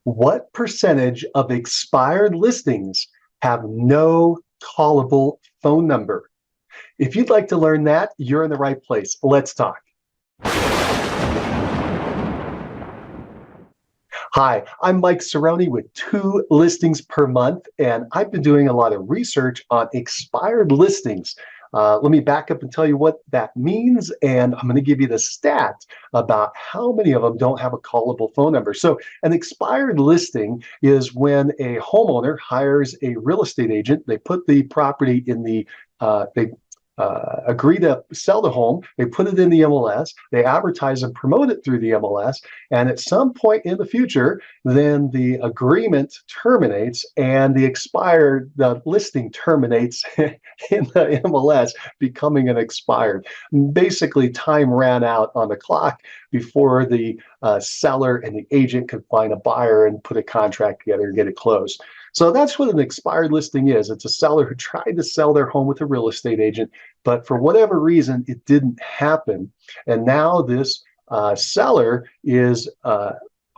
What percentage of expired listings have no callable phone number? If you'd like to learn that, you're in the right place. Let's talk. Hi, I'm Mike Cerrone with 2 listings per month, and I've been doing a lot of research on expired listings. Let me back up and tell you what that means, and I'm going to give you the stat about how many of them don't have a callable phone number. So, an expired listing is when a homeowner hires a real estate agent. They put the property in they agree to sell the home. They put it in the MLS. They advertise and promote it through the MLS. And at some point in the future, then the agreement terminates and the listing terminates in the MLS, becoming an expired. Basically, time ran out on the clock before the seller and the agent could find a buyer and put a contract together and get it closed. So that's what an expired listing is. It's a seller who tried to sell their home with a real estate agent, but for whatever reason, it didn't happen. And now this seller is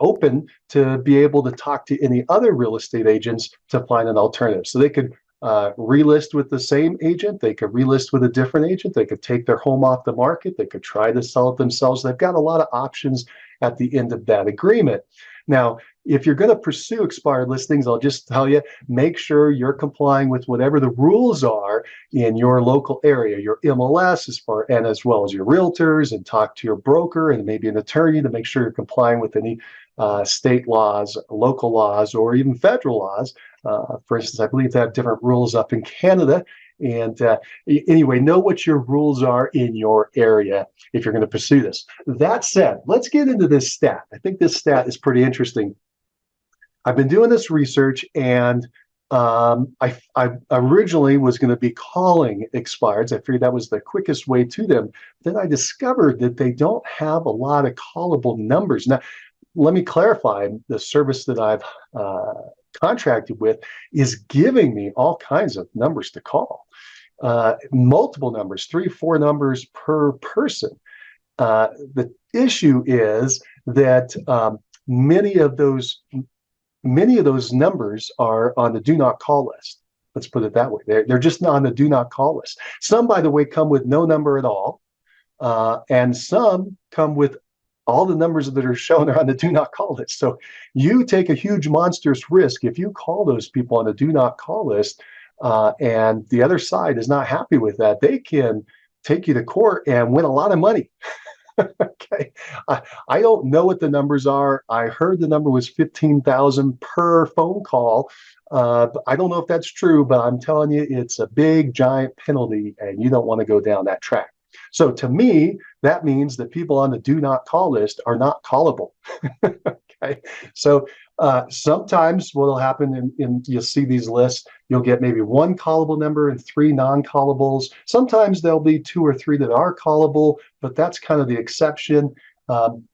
open to be able to talk to any other real estate agents to find an alternative. So they could relist with the same agent. They could relist with a different agent. They could take their home off the market. They could try to sell it themselves. They've got a lot of options at the end of that agreement. Now, if you're going to pursue expired listings, I'll just tell you, make sure you're complying with whatever the rules are in your local area, your MLS, as well as your realtors, and talk to your broker and maybe an attorney to make sure you're complying with any state laws, local laws, or even federal laws. For instance, I believe they have different rules up in Canada. And anyway, know what your rules are in your area if you're going to pursue this. That said, let's get into this stat. I think this stat is pretty interesting. I've been doing this research, and I originally was going to be calling expireds. I figured that was the quickest way to them. Then I discovered that they don't have a lot of callable numbers. Now, let me clarify, the service that I've contracted with is giving me all kinds of numbers to call, multiple numbers, 3-4 numbers per person. The issue is that many of those numbers are on the do not call list. Let's put it that way. They're just not on the do not call list. Some, by the way, come with no number at all, and some come with all the numbers that are shown are on the do not call list. So you take a huge monstrous risk if you call those people on the do not call list, and the other side is not happy with that. They can take you to court and win a lot of money. Okay, I don't know what the numbers are. I heard the number was 15,000 per phone call. I don't know if that's true, but I'm telling you, it's a big, giant penalty, and you don't want to go down that track. So to me, that means that people on the do not call list are not callable. Okay, so sometimes what will happen you'll see these lists, you'll get maybe 1 callable number and 3 non-callables. Sometimes there'll be 2 or 3 that are callable, but that's kind of the exception.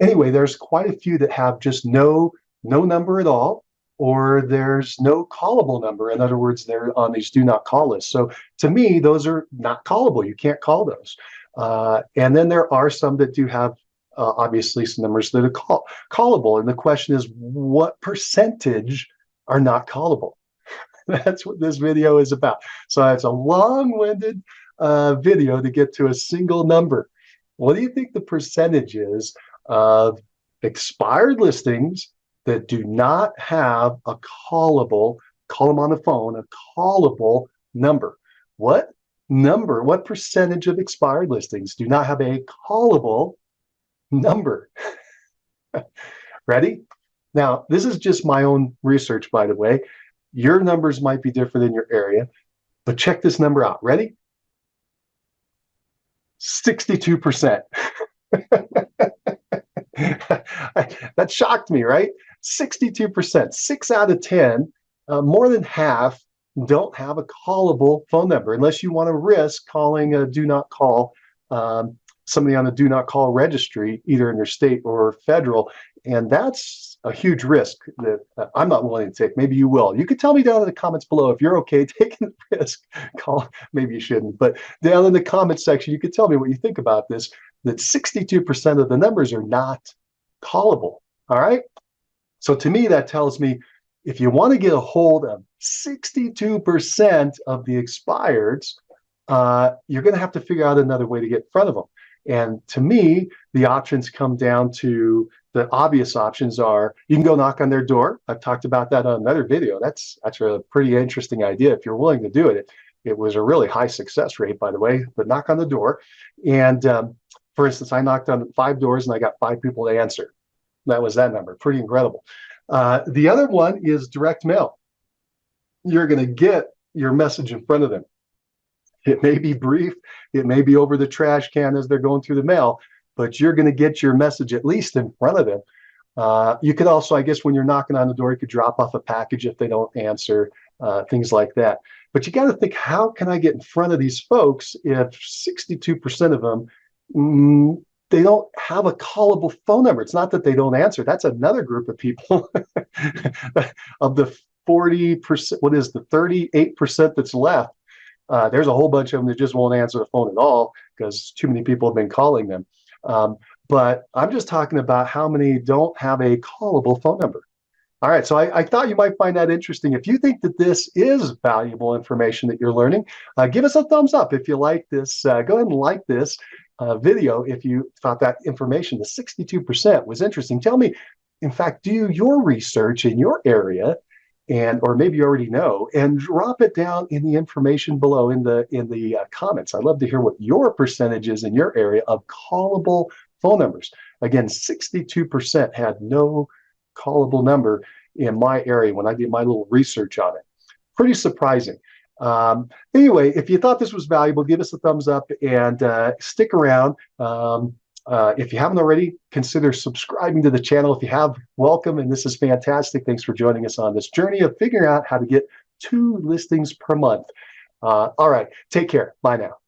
Anyway, there's quite a few that have just no number at all, or there's no callable number. In other words, they're on these do not call lists. So to me, those are not callable. You can't call those. And then there are some that do have obviously some numbers that are callable. And the question is, what percentage are not callable? That's what this video is about. So it's a long-winded video to get to a single number. What do you think the percentage is of expired listings that do not have a callable, call them on the phone, a callable number? What percentage of expired listings do not have a callable number? Ready? Now, this is just my own research, by the way. Your numbers might be different in your area, but check this number out. Ready? 62%. That shocked me, right? 62%, 6 out of 10, more than half don't have a callable phone number, unless you want to risk calling a do not call, somebody on the do not call registry, either in your state or federal. And that's a huge risk that I'm not willing to take. Maybe you will. You could tell me down in the comments below if you're okay taking the risk. Maybe you shouldn't, but down in the comments section, you could tell me what you think about this, that 62% of the numbers are not callable. All right. So to me, that tells me if you want to get a hold of 62% of the expireds, you're going to have to figure out another way to get in front of them. And to me, the options come down to the obvious options are you can go knock on their door. I've talked about that on another video. That's a pretty interesting idea if you're willing to do it. It was a really high success rate, by the way, but knock on the door. And for instance, I knocked on 5 doors and I got 5 people to answer. That was that number. Pretty incredible. The other one is direct mail. You're going to get your message in front of them. It may be brief, it may be over the trash can as they're going through the mail, but you're going to get your message at least in front of them. You could also, I guess, when you're knocking on the door, you could drop off a package if they don't answer, things like that. But you got to think, how can I get in front of these folks if 62% of them, they don't have a callable phone number? It's not that they don't answer. That's another group of people of the 40%, what is the 38% that's left? There's a whole bunch of them that just won't answer the phone at all because too many people have been calling them. But I'm just talking about how many don't have a callable phone number. All right, so I thought you might find that interesting. If you think that this is valuable information that you're learning, give us a thumbs up. If you like this, go ahead and like this video if you thought that information, the 62% was interesting. Tell me, in fact, do your research in your area, and or maybe you already know, and drop it down in the information below in the comments. I'd love to hear what your percentage is in your area of callable phone numbers. Again, 62% had no callable number in my area when I did my little research on it. Pretty surprising. Anyway, if you thought this was valuable, give us a thumbs up and stick around. If you haven't already, consider subscribing to the channel. If you have, welcome, and this is fantastic. Thanks for joining us on this journey of figuring out how to get 2 listings per month. All right, take care. Bye now.